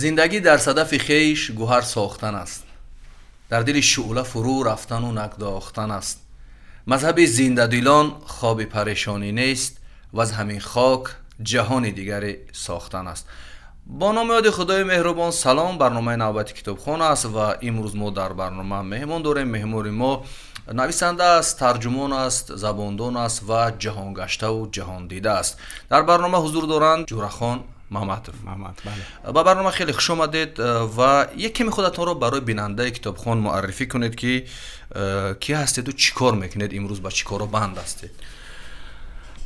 زندگی در صدف خویش گوهر ساختن است. در دل شعله فرو رفتن و نگداختن است. مذهب زنده دلان خواب پریشانی نیست و از همین خاک جهان دیگری ساختن است. با نام یاد خدای مهربان. سلام، برنامه نوبت کتابخانه است و امروز ما در برنامه مهمان داریم. مهمان ما نویسنده است، ترجمان است، زباندان است و جهان گشته و جهان دیده است. در برنامه حضور دارند جورخان محمدов. بله. با برنامه خیلی خوش آمدید و یک کمی خودتون رو برای بیننده کتابخانه معرفی کنید که کی هستید و چی کار میکنید، امروز با چی کارو بند هستید.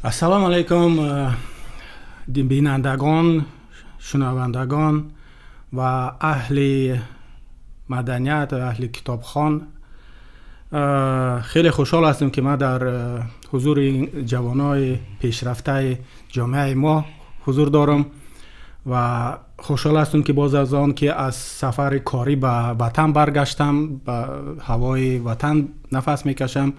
السلام علیکم بینندگان، شنوندگان و اهل مدنیت و اهل کتابخانه. خیلی خوشحال هستم که ما در حضور این جوانای پیشرفته جامعه ما حضور دارم و خوشحال هستم که باز از آن که از سفر کاری به وطن برگشتم، به هوای وطن نفس میکشم.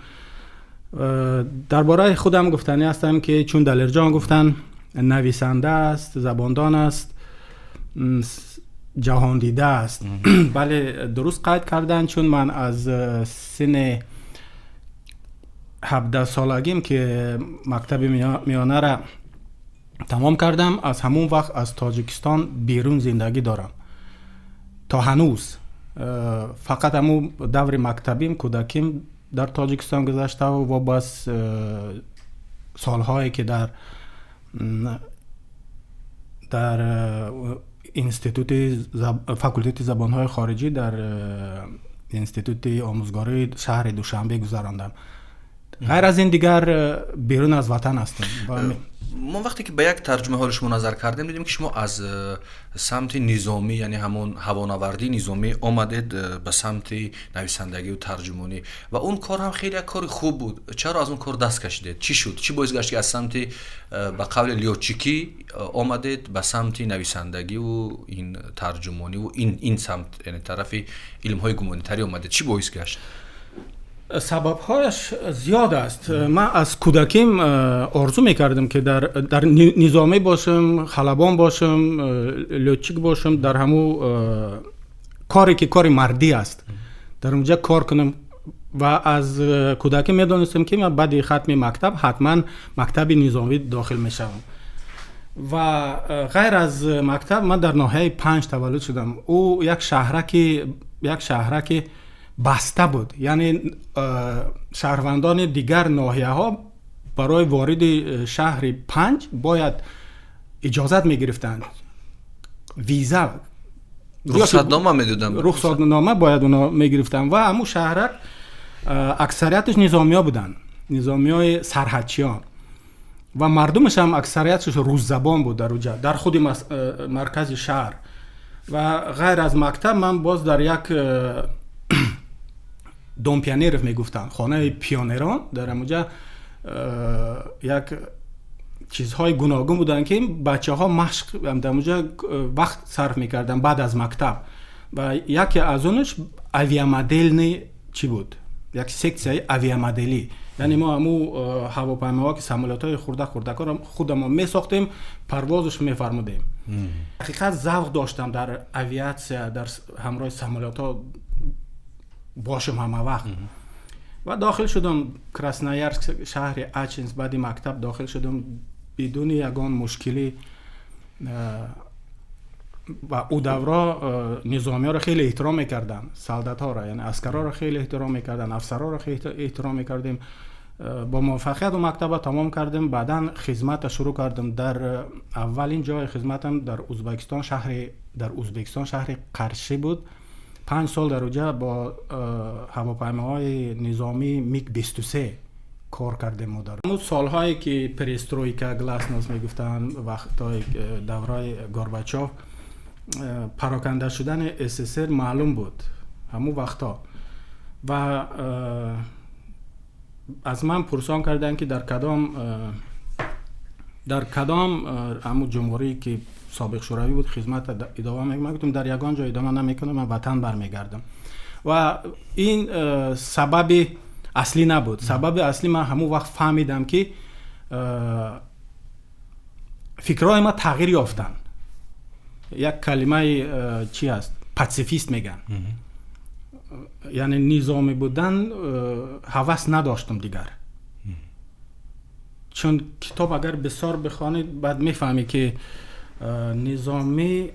درباره خودم گفتنی هستم که چون دلیر جان گفتن نویسنده است، زباندان است، جهان دیده است. بله، درست قید کردن، چون من از سن 17 سالگیم که مکتب میانه را تمام کردم، از همون وقت از تاجیکستان بیرون زندگی دارم تا هنوز. فقط همون دور مکتبیم، کودکیم در تاجیکستان گذشته و بس سالهایی که در انستیتوت فاکولته زبانهای خارجی در انستیتوت آموزگاری شهر دوشنبه گذراندم. غیر از این دیگر بیرون از وطن هستم. ما وقتی که به یک ترجمه حال شما نظر کردیم دیدیم که شما از سمت نظامی، یعنی همون هوانوردی نظامی، آمدید به سمت نویسندگی و ترجمانی و اون کار هم خیلی یک کار خوب بود. چرا از اون کار دست کشیدید؟ چی شد؟ چی باعث گشت که از سمت به قول لیوچیکی آمدید به سمت نویسندگی و این ترجمانی و این سمت، یعنی طرف علم های گومانیتری آمدید؟ چی باعث گشت؟ سببهایش زیاد است. من از کودکیم آرزو میکردم که در نظامی باشم، خلبان باشم، لوچیک باشم، در همون کاری که کار مردی است در اونجا کار کنم. و از کودکی میدونستم که من بعد ختم مکتب حتما مکتب نظامی داخل میشم. و غیر از مکتب من در ناحیه 5 تولد شدم. او یک شهرک بسته بود، یعنی شهروندان دیگر ناحیه ها برای وارد شهر 5 باید اجازت می گرفتند، ویزا، رخصتنامه می دادن، رخصتنامه باید اونا می گرفتن. و همون شهرک اکثریتش نظامی ها بودن، نظامی های سرحدچیان، و مردمش هم اکثریتش روز زبان بود در اونجا، در خود مرکز شهر. و غیر از مکتب من باز در یک دوم پیانیر میگفتن، خانه پیانران در اونجا یک چیزهای گوناگون بودن که بچه ها مشق در اونجا وقت صرف میکردن بعد از مکتب. و یکی از اونش اویامدل چی بود، یک سکسیه اویامدلی، یعنی ما همو هواپیماها که سمولات‌های خورده خودمون میساختیم، پروازش میفرمودیم. حقیقت ذوق داشتم در اویاسیا، در همراه سمولات‌ها باشم همه وقت. و داخل شدم کراسنایارسک، شهر اچنس. بعد مکتب داخل شدم بدون یگان مشکلی. و او دوره نظامی ها را خیلی احترام میکردن، سالدات ها را، یعنی عسکرها را خیلی احترام میکردن، افسرها را خیلی احترام میکردیم. با موفقیت و مکتب تمام کردم. بعدا خدمت شروع کردم. در اولین جای خدمتم در ازبکستان شهر قرشی بود. 5 سال در اونجا با هواپیماهای نظامی میگ 23 کار کردیم. ما در اون سالهایی که پریسترویکا گلاسنوس میگفتن، وقتای دوره گورباچوف، پراکنده شدن SSR معلوم بود همون وقتا. و از من پرسان کردن که در کدام همون جمهوری که سابق شوروی بود خدمت ادامه میکنم. گفتم در یگان جا ادامه نمیکنم، من وطن برمیگردم. و این سبب اصلی نبود. سبب اصلی من همون وقت فهمیدم که فکرهای ما تغییر یافتن. یک کلمه چی است پاسیفیست میگن. یعنی نظامی بودن هوس نداشتم دیگر، چون کتاب اگر بسیار بخوانید بعد میفهمی که نظامی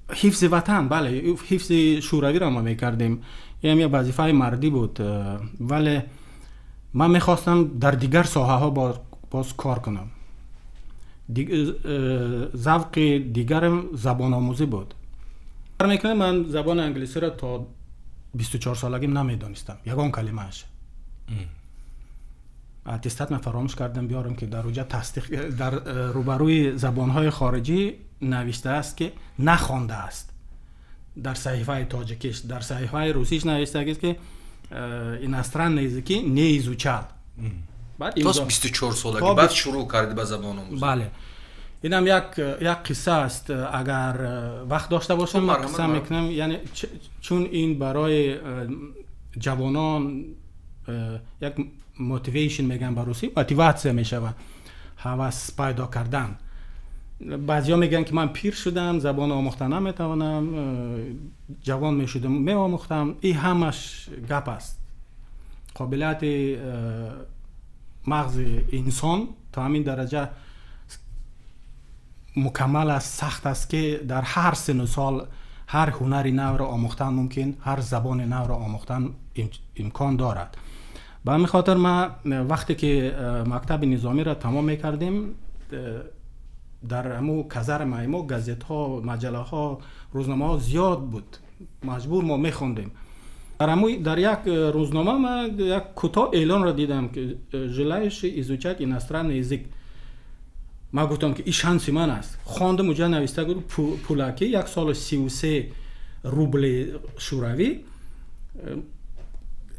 حفظ وطن، بله حفظ شوروی را ما میکردیم، یعنی یک وظیفه مردی بود، ولی من میخواستم در دیگر ساحه ها باز کار کنم. ذوق دیگرم زبان آموزی بود. من زبان انگلیسی را تا 24 سالگیم نمیدانستم یگان کلمه‌اش. اتستات من فراموش کردم بیارم که در اوجا تصدیق در روبروی زبان‌های خارجی نوشته است که نخوانده است. در صحیفه تاجیکیش، در صحیفه روسیش نوشته است که ایناستران языки не изучал. تا 24 سالگی بعد شروع کردی به زبان آموزی. بله. اینم یک قصه است. اگر وقت داشته باشم من قصه میکنم. یعنی چون این برای جوانان یک موتیویشن میگن به روسی، موتیواسیون میشه و هوس پیدا کردن. بعضیا میگن که من پیر شدم زبان آموختن نمیتوانم، جوان میشدم میآموختم. این همش گپ است. قابلیت مغز انسان تا همین درجه مکمل است، سخت است که در هر سن و سال هر هنری نو را آموختن ممکن، هر زبان نو را آموختن امکان دارد. به همین خاطر ما وقتی که مکتب نظامی را تمام میکردیم در همو کازرمه ما گازت ها، مجله ها، روزنامه ها زیاد بود، مجبور ما میخوندیم. در یک روزنامه ما یک کوتاه اعلان را دیدم که желающий изучать иностранный язык. ما گفتم که این شانس من است. خواندم اونجا نوشته بود پولاکی 1 سال 33 روبل شوروی.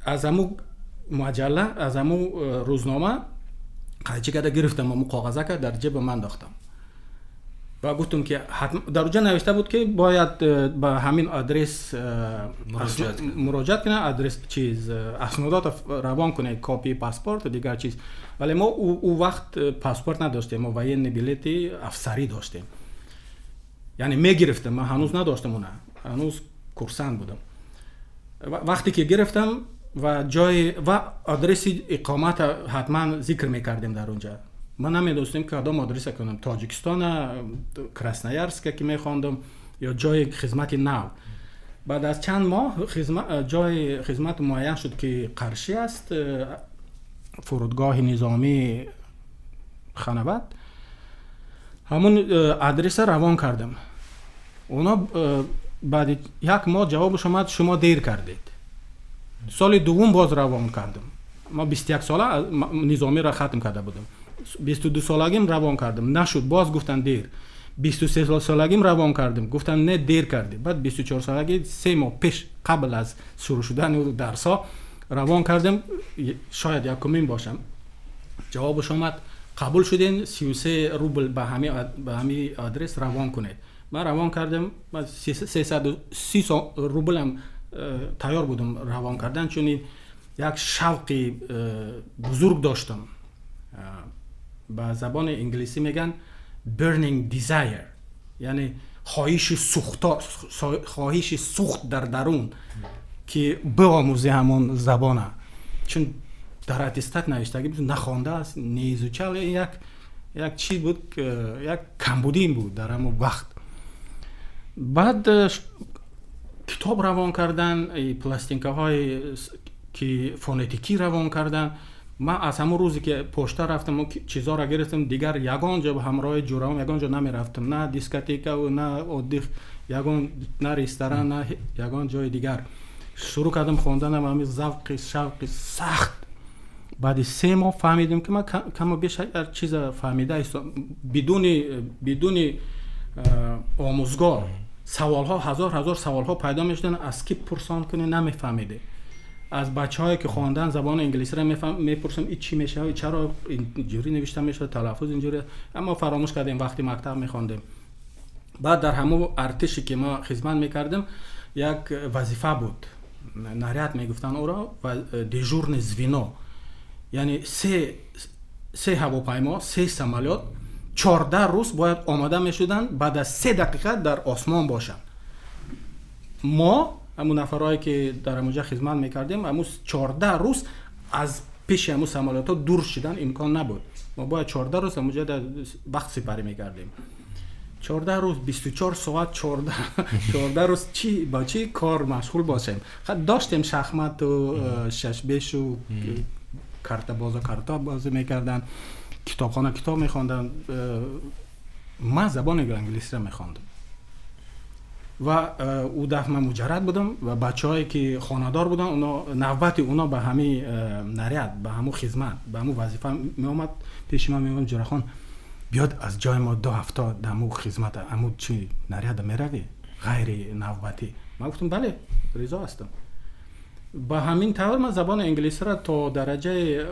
از همو مجله، از همو روزنامه قایچی کرده گرفتم و کاغذه که در جیب من انداختم و گفتم که در اونجا نوشته بود که باید به همین آدرس مراجعت کنه، آدرس چیز اسنادات روان کنه، کاپی پاسپورت و دیگر چیز. ولی ما او وقت پاسپورت نداشتیم، ما واین بلیت افسری داشتیم. یعنی میگرفتم، من هنوز نداشتم اونه، هنوز کورسانت بودم. وقتی که گرفتم و جای و آدرس اقامت حتما ذکر میکردیم در اونجا. من نمیدونستم که کدام آدرس کنم، تاجیکستان، کراسنویارسک که میخواندم یا جای خدمت نو. بعد از چند ماه جای خدمت معین شد که قرشی است، فرودگاه نظامی خانواد. همون آدرس روان کردم. اونا بعد یک ماه جوابش اومد شما دیر کردید. سال دوم باز روان کردم. ما 21 ساله نظامی را ختم کرده بودم. 22 سالگیم روان کردم، نشد، باز گفتن دیر. 23 سالگیم روان کردم، گفتن نه دیر کردی. بعد 24 سالگی 3 ماه پیش قبل از شروع شدن درس‌ها روان کردم، شاید یکمین باشم. جوابش اومد قبول شدین 33 روبل به همین آدرس روان کنید. من روان کردم، بعد 330 روبل هم تیار بودم روان کردن، چون یک شوقی بزرگ داشتم. با زبان انگلیسی میگن burning desire، یعنی خواهش سوخت در درون که بیاموزی همون زبانه. چون در اتستات نوشتگی بود نخوانده است، نیزوچال یک چیز بود که یک کمبودی بود در همون وقت. بعد کتاب روان کردن، پلاستینکه های که فونتیکی روان کردن. من از همون روزی که پشت رفتم چیزا را گرفتم، دیگر یگان جا همراه جورام یگان جا نمی رفتم، نه دیسکوتک و نه اودیخ یگان، نه رستوران، نه یگان جای دیگر. شروع کردم خواندن و همین ذوق شوق سخت. بعد 3 ماه فهمیدم که من کم و بیش هر چیز فهمیده است، بدون آموزگار. سوالها هزار سوالها پیدا میشدن، از کی پرسان کنی نمیفهمیده. از بچه‌هایی که خواندن زبان انگلیسی را میپرسم این چی میشه، چرا اینجوری نوشته میشه، تلفظ اینجوری. اما فراموش کردیم وقتی مکتب میخواندیم. بعد در همون ارتشی که ما خدمت میکردیم یک وظیفه بود، نریت میگفتن او را، و دیژورن زوینو، یعنی 3 هواپیما، 3 سامالیات 14 روز باید آماده میشدن بعد از 3 دقیقه در آسمان باشن. ما همون نفرایی که در اونجا خدمت میکردیم همون 14 روز از پیش همون سمالات ها دور شدن امکان نبود. ما باید 14 روز اونجا در وقت سپری میکردیم. 14 روز 24 ساعت 14 روز با چی کار مشغول باشیم. خب داشتیم شахمت و ششبش و کارتا بازی میکردن، کتابخانه کتاب میخوندن. من زبان انگلیسی را میخوندم و او دفعه من مجرد بودم و بچه‌هایی که خانه‌دار بودن اونا نوبت اونا به همین نریاد، به همون خدمت، به همون وظیفه می اومد پیش من میگم جراخان بیاد از جای ما 2 هفته در همون خدمت همون چی نریاد میروی غیر نوبتی. من گفتم بله رضا هستم. با همین طور من زبان انگلیسی را تا درجه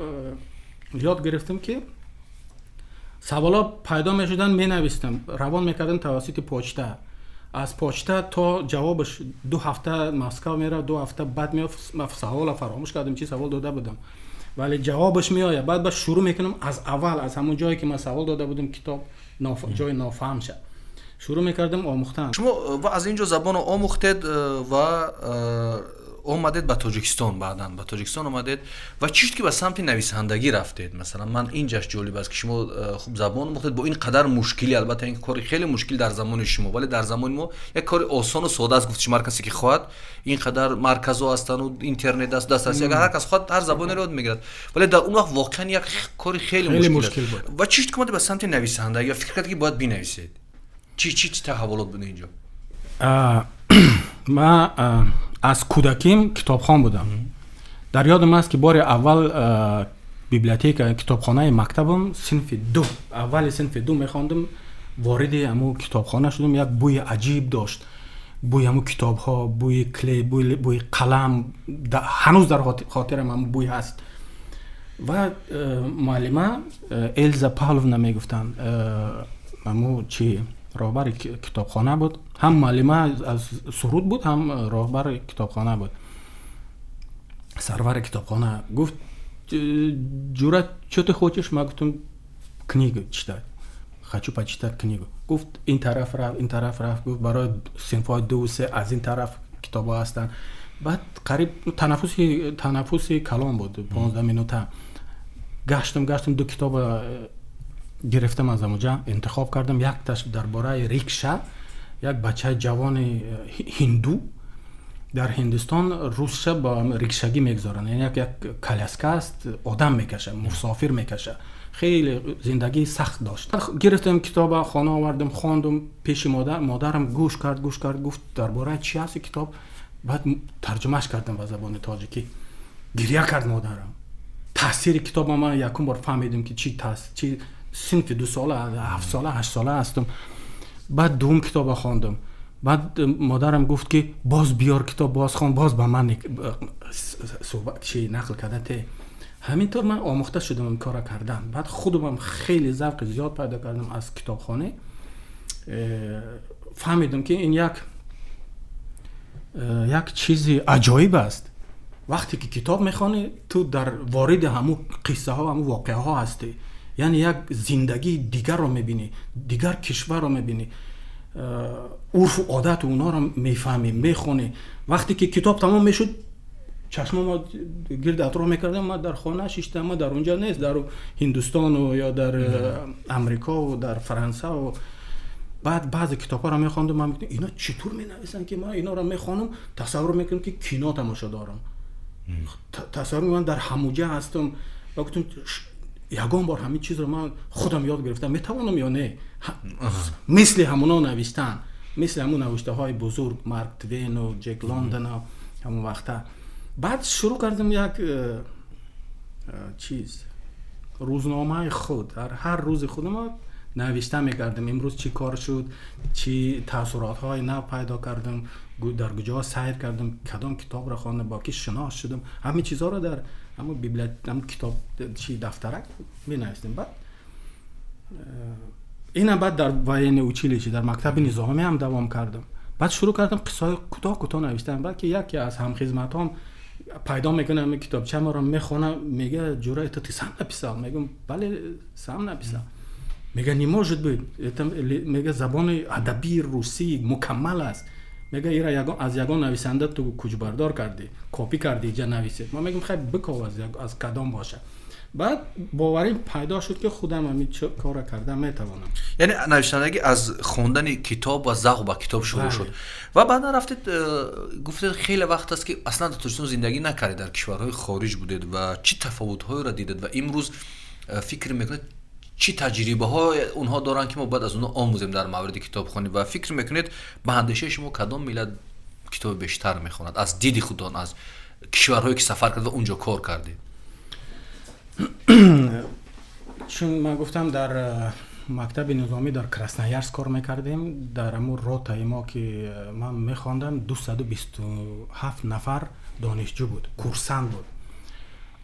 یاد گرفتم که سوالا پیدا میشدن مینویستم، روان میکردم توسط پوسته. از پوسته تا جوابش 2 هفته مسکو میره، 2 هفته بعد من سوال فراموش کردم چی سوال داده بودم ولی جوابش میآید. بعد شروع میکنم از اول، از همون جایی که من سوال داده بودم کتاب جای نافهم شد شروع میکردم آموختن. شما و از اینجا زبان آموختید و اومدید به تاجیکستان، بعداً به تاجیکستان اومدید و چی شد که به سمت نویسندگی رفتید؟ مثلا من اینجاش جالب است که شما خوب زبان آموختید با این قدر مشکلی، البته این کار خیلی مشکل در زمان شما ولی در زمان ما یک کار آسان و ساده است. گفت شما کسی که خواهد این قدر مرکزها هستن و اینترنت است دسترسی اگر هر کس خواهد هر زبانی رو یاد میگیرد، ولی در اون وقت واقعا یک کار خیلی مشکل بود. و چی شد که اومدید به سمت نویسندگی یا فکر کردید که باید بنویسید؟ چی تحولات بود اینجا؟ من از کودکیم کتابخوان بودم. در یادم است که بار اول بیبلیوتک کتابخانه مکتبم صنف 2 اول صنف 2 میخواندم، وارد همون کتابخانه شدم. یک بوی عجیب داشت، بوی همون کتاب ها، بوی کلی، بوی قلم، هنوز در خاطرم همون بوی هست. و معلمه الزا پاولونا میگفتن، همون چی راهبر کتابخانه بود، هم معلمه از سرود بود هم راهبر کتابخانه بود، سرور کتابخانه. گفت جورا چه تو хочешь؟ ما گفتم книгу читать, хочу почитать книгу. گفت این طرف رفت گفت برای صنف‌های 2 و 3 از این طرف کتاب‌ها هستن. بعد قریب تنفسی کلام بود 15 دقیقه. گشتم 2 کتاب گرفتم از اونجا، انتخاب کردم. یک تاش درباره ریکشا، یک بچه جوان هندو در هندوستان روزشب با ریکشاگی میگذارن، یعنی یک کالسکه است، آدم میکشه، مسافر میکشه، خیلی زندگی سخت داشت. گرفتم کتاب خانه آوردم خواندم پیش مادرم گوش کرد گفت درباره چی هست کتاب؟ بعد ترجمهش کردم به زبان تاجیکی. گریه کرد مادرم. تاثیر کتاب من یکم بار فهمیدم که چی صنف 2 ساله 7 ساله 8 ساله هستم. بعد دوم کتاب خواندم. بعد مادرم گفت که باز بیار کتاب باز خوان، باز به من صحبت چی نقل کرده. همینطور من آموخته شدم این کارا کردن. بعد خودم خیلی ذوق زیاد پیدا کردم از کتابخانه. فهمیدم که این یک چیزی عجایب است. وقتی که کتاب میخوانی تو در وارد همون قصه ها همون واقعه ها هستی، یعنی یک زندگی دیگر رو میبینی، دیگر کشور رو میبینی، عرف و عادت اونا رو میفهمی، میخونی. وقتی که کتاب تمام میشد چشم ما گرد اطراف میکردم، ما در خانه شیشتم، ما در اونجا نیست، در هندوستان و یا در امریکا و در فرانسه. و بعد بعضی کتابا رو میخوندم، من میگفتم اینا چطور مینویسن که ما اینا رو میخوانم تصور میکنم که کینو تماشا دارم. تصور میکنم در هموجه هستم. و گفتم یگان بار همین چیز رو من خودم یاد گرفتم، میتوانم یا نه؟ مثل همونا نوشتن، مثل همون نوشته های بزرگ مارک توین و جک لندن و همون وقتا. بعد شروع کردم یک چیز روزنامه خود، هر روز خودم نوشته میکردم. امروز چی کار شد، چی تاثیرات های نو پیدا کردم، در کجا سیر کردم، کدام کتاب را خواندم، با کی شناخت شدم. همین چیزها رو در همون بیبلیوتک، همون کتاب چی دفترک می‌نوشتم. بعد اینا بعد در واین اوچیلیچ در مکتب نظامی هم دوام کردم. بعد شروع کردم قصه کوتاه نوشتن. بعد که یکی از همخدمتام پیدا میکنه این کتابچه ما رو میخونه، میگه جورا تو سام نپیسال. میگم بله سام نپیسال. میگه не может быть میگه زبان ادبی روسی مکمل است. میگه ایرا از یگان نویسنده تو کوچ بردار کردی، کپی کردی اینجا نویسید. ما میگیم خیلی بکو از کدام باشه. بعد باوری پیدا شد که خودم همین کارا کردم میتوانم. یعنی نویسندگی از خوندن کتاب و ذوق به کتاب شروع شد و بعد رفتید گفتید خیلی وقت است که اصلا در تاجیکستان زندگی نکردید، در کشورهای خارج بودید و چی تفاوت‌هایی را دیدید و امروز فکر میکنید چی تجربه های اونها دارن که ما باید از اونها آموزیم در مورد کتابخوانی و فکر میکنید به اندیشه شما کدام ملت کتاب بیشتر میخواند از دید خودتان، از کشورهایی که سفر کردید و اونجا کار کردید؟ چون من گفتم در مکتب نظامی در کراسنویارسک کار میکردیم، در امور روتای ما که من میخواندم 227 نفر دانشجو بود، کورسانت بود،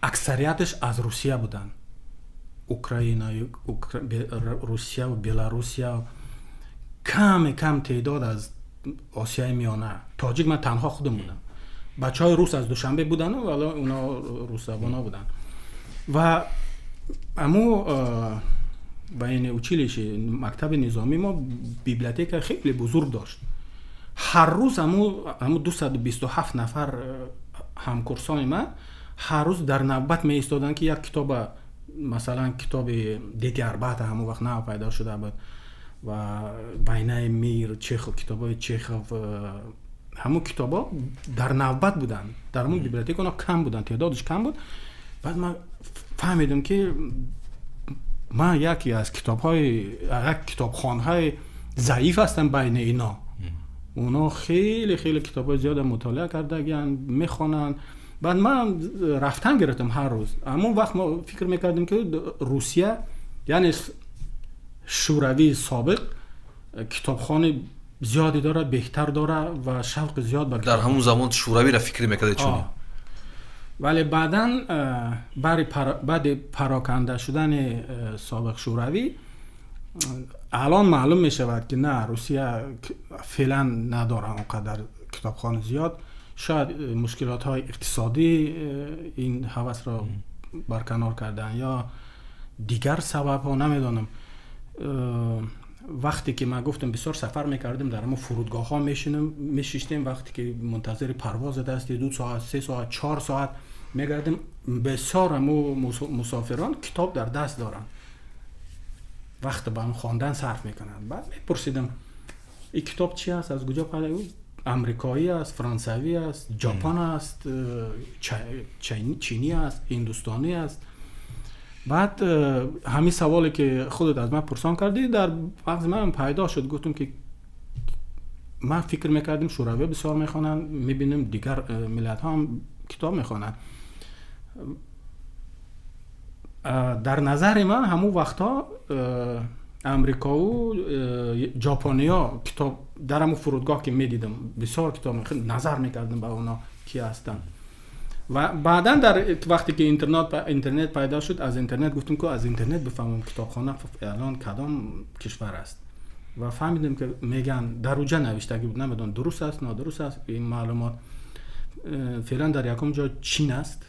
اکثریتش از روسیه بودن، اوکراین، روسیه و بلاروسیا، کم تعداد از آسیای میانه. تاجیک من تنها خودم بودم. بچهای روس از دوشنبه بودن و حالا اونا روس زبانا بودن و امو بین اوچیلیش مکتب نظامی ما بیبلیوتک خیلی بزرگ داشت. هر روز امو 227 نفر همکورسان من هر روز در نوبت می ایستادن که یک کتاب، مثلا کتاب دیتی اربعه همون وقت نه پیدا شده بود و بینه میر چخوف، کتابای چخوف، همون کتابا در نوبت بودن. در همون بیبلیوتک اونا کم بودن، تعدادش کم بود. بعد من فهمیدم که من یکی از کتابخوان‌های ضعیف هستم بین اینا. اونا خیلی کتابای زیاد مطالعه کردن، میخونن. بعد من رفتن گرفتم هر روز. اما وقت ما فکر میکردیم که روسیه یعنی شوروی سابق کتابخانه زیادی داره، بهتر داره و شوق زیاد به در همون زمان شوروی را فکر میکردید چون ولی بعد پراکنده شدن سابق شوروی الان معلوم میشود که نه، روسیه فعلا نداره اونقدر کتابخانه زیاد. شاید مشکلات های اقتصادی این هوس را برکنار کردن یا دیگر سبب ها، نمیدانم. وقتی که من گفتم بسیار سفر میکردیم، در همون فرودگاه ها میشیشتیم، وقتی که منتظر پرواز دستی 2 ساعت 3 ساعت 4 ساعت میگردیم، بسیار همون مسافران کتاب در دست دارن، وقت به اون خواندن صرف میکنن. بعد میپرسیدم این کتاب چی است، از کجا پیدا شد؟ امریکایی است، فرانسوی است، ژاپن است، چینی است، هندوستانی است. بعد همین سوالی که خودت از من پرسان کردی در مغز من پیدا شد. گفتم که من فکر میکردیم شوروی بسیار میخوانن، میبینیم دیگر ملت ها هم کتاب میخوانن. در نظر من همون وقتا امریکا و ژاپنیا کتاب در همون فرودگاه که میدیدم بسیار کتاب میخوندن، نظر میکردم به اونا کی هستن. و بعدا در وقتی که اینترنت پیدا شد، از اینترنت گفتم که از اینترنت بفهمم کتابخانه الان کدام کشور است و فهمیدم که میگن در اونجا نوشتگی بود، نمیدونم درست است نادرست است این معلومات. فعلا در یکم جا چین است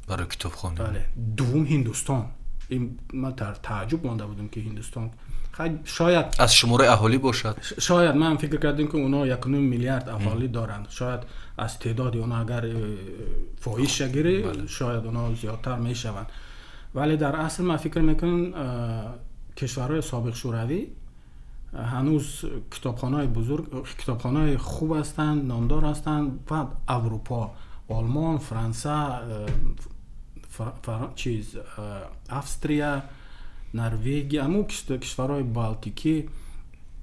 برای کتابخانه، بله. دوم هندوستان. این ما در تعجب مانده بودم که هندوستان شاید از شماره اهالی باشد. شاید من فکر کردم که اونا 1.5 میلیارد اهالی دارند. شاید از تعداد اونا اگر فاحش شگیره شاید اونا زیادتر میشوند. ولی در اصل من فکر میکنم کشورهای سابق شوروی هنوز کتابخانه‌های بزرگ، کتابخانه‌های خوب هستند، نامدار هستند. و اروپا، آلمان، فرانسه، استریا، نروژ، همون کشورهای بالتیکی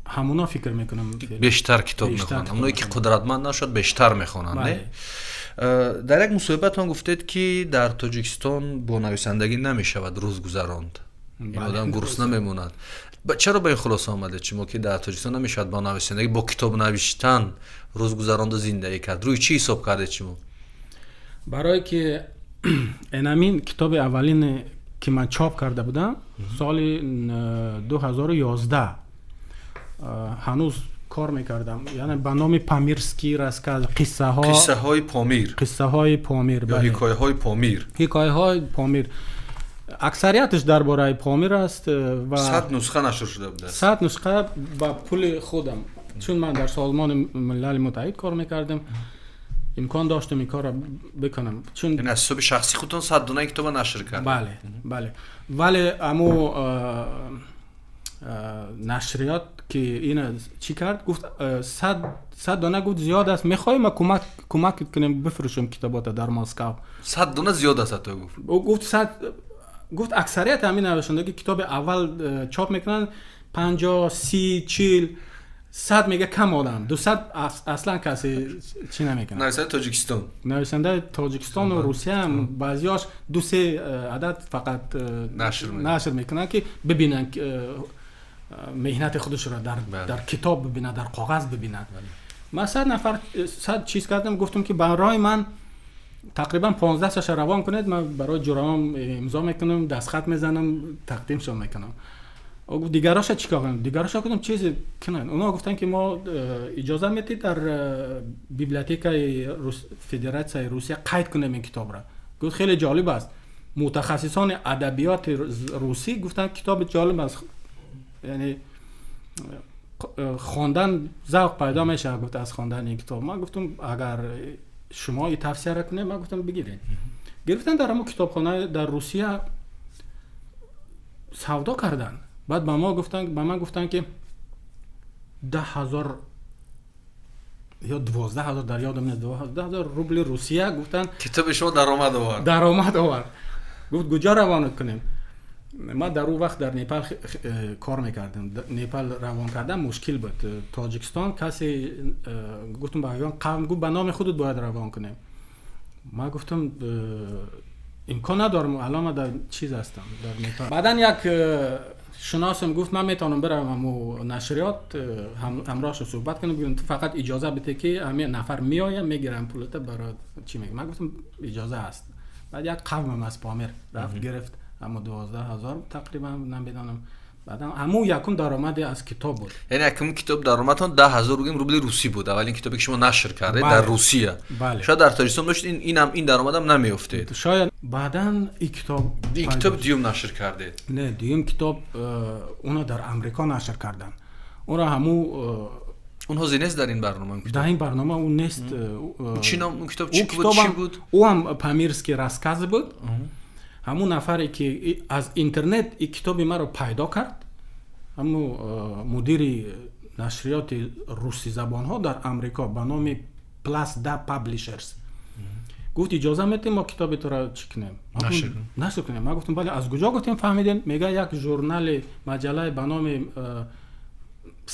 همونا فکر میکنم بیشتر کتاب میخوانن. اونایی که قدرتمند نشد بیشتر میخوانن. نه در یک مصاحبه گفتید که در تاجیکستان با نویسندگی نمیشود روز گذراند، این آدم گرسنه میموند. چرا به این خلاصه آمده شما که در تاجیکستان نمیشود با نویسندگی، با کتاب نوشتن روز گذراند و زندگی کرد؟ روی چی حساب کردید شما؟ برای که اینمین کتاب اولین که من چاپ کرده بودم سال 2011 هنوز کار میکردم، یعنی به نام پامیرسکی راسکاز، قصه های پامیر یا حکایه های پامیر. اکثریتش درباره پامیر است و 100 نسخه نشر شده بوده. 100 نسخه با پول خودم، چون من در سازمان ملل متحد کار میکردم امکان داشتم این کار را بکنم، چون یعنی از حساب شخصی خودتون 100 دونه کتاب نشر کردید؟ بله. ولی امو نشریات که این چی کرد، گفت 100 دونه گفت زیاد است، میخوای ما کمک کنیم بفروشیم کتابات در مسکو. 100 دونه زیاد است تو گفت؟ گفت 100. گفت اکثریت همین نویسنده که کتاب اول چاپ میکنن 50 30 40 100 میگه کم آدم 200 اصلا کسی چی نمیکنه. نویسنده تاجیکستان و روسیه هم بعضیاش 2-3 عدد فقط نشر میکنن که ببینن مهنت خودش را در کتاب ببینن، در کاغذ ببینن. من 100 نفر 100 چیز کردم، گفتم که برای من تقریبا 15 تاش روان کنید، من برای جرام امضا میکنم، دستخط میزنم، تقدیمشون میکنم. گفت دیگراش چیکار کنم؟ دیگراش گفتم چیزی کنن. اونا گفتن که ما اجازه میدید در بیبلیوتک فدراسیون روسیه قید کنیم این کتاب را. گفت خیلی جالب است. متخصصان ادبیات روسی گفتن کتاب جالب است، یعنی خواندن ذوق پیدا میشه گفت از خواندن این کتاب. ما گفتم اگر شما این توصیه را کنید، ما گفتم بگیرید. گرفتن در همون کتابخانه در روسیه سودا کردن. بعد به من گفتن که 10,000 یا 12,000 در یادم نیست، 12,000 روبل روسیه گفتن کتاب شما درآمد آورد. گفت کجا روان کنیم؟ ما در اون وقت در نیپال کار میکردم. نیپال روان کردن مشکل بود. تاجیکستان کسی گفتم به ایان قوم گفت به نام خودت باید روان کنیم. ما گفتم امکان ندارم، الان من در چیز هستم در نیپال. بعدن یک شناسم گفت من میتونم برم و نشریات همراهش صحبت کنم، بگم تو فقط اجازه بده که همین نفر میایم میگیرم پولت برای چی میگم. من گفتم اجازه هست. بعد یک قوم از پامیر رفت گرفت، اما 12,000 تقریبا نمیدونم. بعدم همون یکم درآمد از کتاب بود. یعنی یکم کتاب درآمدتون 10,000 روبل روسی بود. اولین کتابی که شما نشر کردید در روسیه. شاید در تاجیکستان داشتین این درآمدم نمیافتید. شاید بعدن این کتاب دیوم نشر کردید. نه، دیوم کتاب اونا در امریکا نشر کردن. اونا اونها نیست در این برنامه. در این برنامه اون نیست. چی نام اون کتاب چی بود؟ او هم پامیرسکی راسکاز بود. همون نفری که از اینترنت این کتاب ما رو پیدا کرد، همون مدیر نشریات روسی زبان ها در امریکا به نام پلاس دا پابلیشرز گفت اجازه میدیم ما کتاب تو را چی کنیم؟ نشر کنیم. ما گفتم بله. از کجا گفتیم فهمیدین؟ میگه یک ژورنال مجله به نام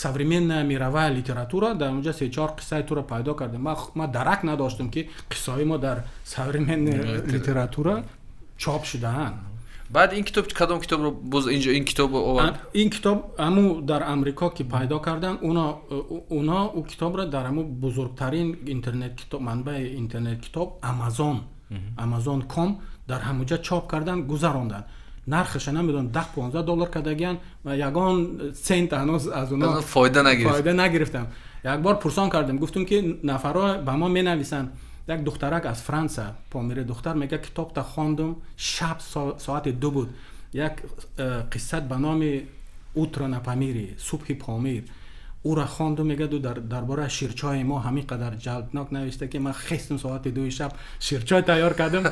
современная мировая литература در اونجا 3-4 قصه تو را پیدا کردیم. ما درک نداشتم که قصه ما در современная لیتراتورا چاپ شده‌اند. بعد این کتاب کدام کتاب رو باز اینجا این کتاب آورد؟ این کتاب همو در امریکا که پیدا کردن، اونا او کتاب را در همو بزرگترین اینترنت کتاب منبع اینترنت کتاب amazon.com در همونجا چاپ کردن، گذراندن. نرخش نمیدونم $10-15 کردگن و یگان سنت هنوز از اونا فایده نگرفتم. یک بار پرسان کردم، گفتم که نفرها به ما مینویسن. یک دخترک از فرانسه، پامیر دختر، میگه کتاب تا خواندم شب ساعت 2 بود. یک قصه به نام اوترا پامیری، صبح پامیر، او را خواندم. میگه درباره شیرچای ما همین قدر جلبناک نوشته که من خستم ساعت 2 شب شیرچای تیار کردم.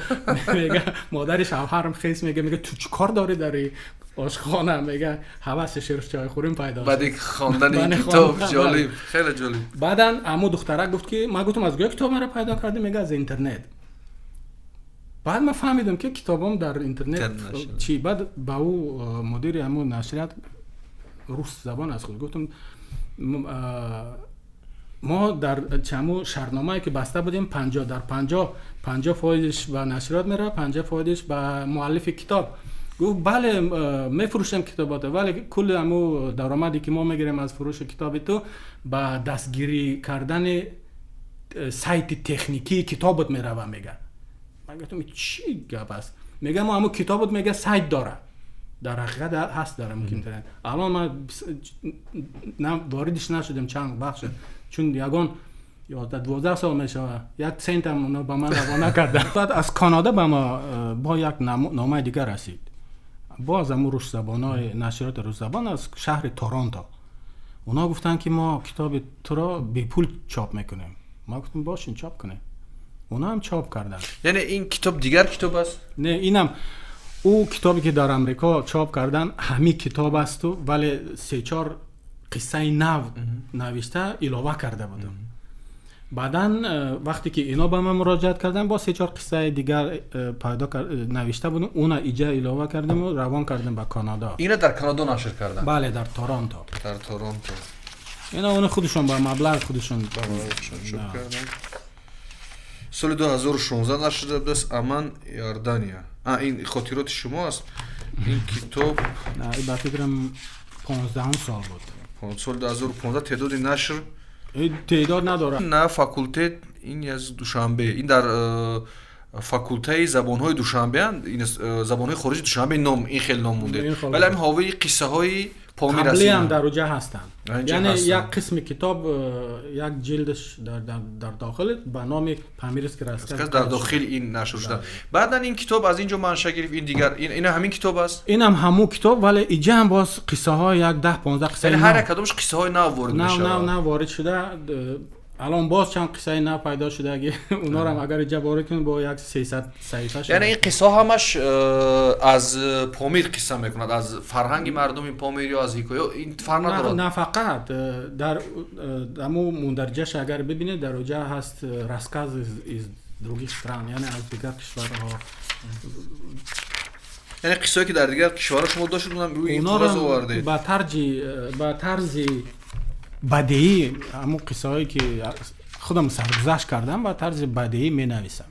میگه مادر شوهرم خست، میگه تو چی کار داری در آشخانه؟ میگه هوس شیرچای خوریم پیدا شد. بعد خواندن این کتاب جالب، خیلی جالب. بعدن عمو دخترک گفت که ما گفتم از کجا کتاب مرا پیدا کردی؟ میگه از اینترنت. بعد من فهمیدم که کتابم در اینترنت چی. بعد با او مدیر عمو نشریات روس زبان از خود گفتم ما در چمو شرطنامه‌ای که بسته بودیم 50 فایدش به نشریات میره، 50 فایدش به مؤلف کتاب. گفت بله میفروشیم کتابات، ولی کل همو درآمدی که ما میگیریم از فروش کتاب تو به دستگیری کردن سایت تکنیکی کتابت میره. میگه من گفتم چی گپ است؟ میگه ما همو کتابت میگه سایت داره، در حقیقت هست داره ممکن تره. الان من واردش نشدم چند بخش، چون یگان 12 سال میشه یک سنت هم اونا با من روانه کردن. بعد از کانادا با ما با یک نامه دیگر رسید. باز هم روش زبانای نشریات روش زبان از شهر تورنتو اونا گفتن که ما کتاب تو را بی پول چاپ میکنیم. ما گفتیم باشین چاپ کنیم. اونا هم چاپ کردن. یعنی این کتاب دیگر کتاب است؟ نه، اینم او کتابی که در امریکا چاپ کردن همین کتاب است ولی 3-4 قصه نو نوشته علاوه کرده بودم. بعدن وقتی که اینا به من مراجعت کردن با 3-4 قصه دیگر نوشته بودم، اونا ایجا علاوه کردم و روان کردم به کانادا. اینا در کانادا نشر کردن؟ بله، در تورنتو. در تورنتو. اینا اون خودشون با مبلغ خودشون چاپ کردن. سال 2016 نشر شده است. امن یاردانیا. این خاطرات شما است. این کتاب نه، این با فکرم 15 سال بود. سال 2015 تعداد نشر تعداد نداره. نه فاکولته این از دوشنبه، این در فاکولته زبان‌های دوشنبه اند. این زبان‌های خارجی دوشنبه نام این خیلی نام مونده. ولی همین حاوی قصه های پامیر قبلی هم هستند. در اوجه هستند. یعنی یک قسم کتاب یک جلدش در داخل به نام پامیرس که راست در داخل این نشر شده. بعدن این کتاب از اینجا منشأ گرفت. این دیگر این همین کتاب است. این هم همون کتاب ولی اینجا هم باز قصه های یک 10-15 قصه یعنی هر یک کدومش قصه های نو وارد میشه. نه وارد شده. الان باز چند قصه نو پیدا شده اگه اونا رو هم اگر اینجا وارد کنیم با یک 300 صفحه شده. یعنی این قصه همش از پامیر قصه میکند، از فرهنگ مردم پامیر یا از حکایت. این فرق نداره. نه فقط در همو مندرجش اگر ببینید در اونجا هست راسکاز از других стран، یعنی از دیگر کشورها. یعنی قصه‌ای که در دیگر کشورها شما داشتید اونم روی این کاغذ آوردید. با طرز بدیهی همون قصه‌ای که خودم سرگذشت کردم با طرز بدیهی می‌نویسم.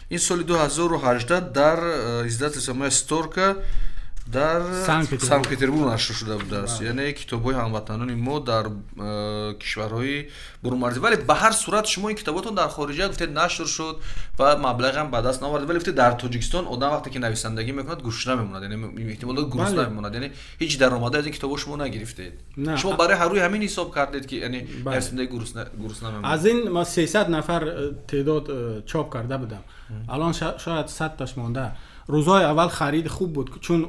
این سال 2018 در ایزداد استورکا در سنت پترزبورگ نشر شده بود است. یعنی کتاب‌های هموطنان ما در کشورهای برون مرزی. ولی به هر صورت شما این کتاباتون در خارج گفتید نشر شد و مبلغ هم به دست نآورد. ولی گفتید در تاجیکستان آدم وقتی که نویسندگی میکند گوشه نمیموند، یعنی احتمال گرسنه نمیموند، یعنی هیچ درآمدی از این کتابا شما نگرفتید. شما برای هر روی همین حساب کردید که یعنی نویسنده گرسنه نمیموند. از این ما 300 نفر تعداد چاپ کرده بودم. الان شاید 100 تاش مونده. روزهای اول خرید خوب بود چون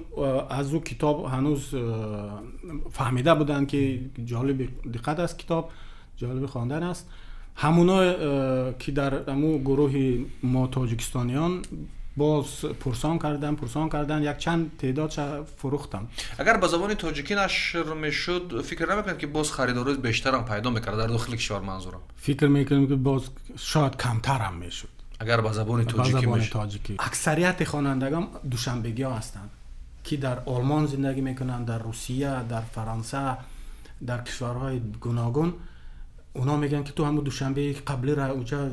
از او کتاب هنوز فهمیده بودن که جالب دقت است، کتاب جالب خواندن است. همونا که در همون گروه ما تاجیکستانیان باز پرسان کردن یک چند تعداد فروختم. اگر به زبان تاجیکی نشر میشد فکر نمیکنید که باز خریدارای بیشتر هم پیدا میکرد در داخل کشور؟ منظورم فکر میکنم که باز شاید کمتر هم میشد اگر با زبان تاجیکی. اکثریت خوانندگان دوشنبگی ها هستند که در آلمان زندگی میکنن، در روسیه، در فرانسه، در کشورهای گوناگون. اونا میگن که تو همون دوشنبه قبلی را اونجا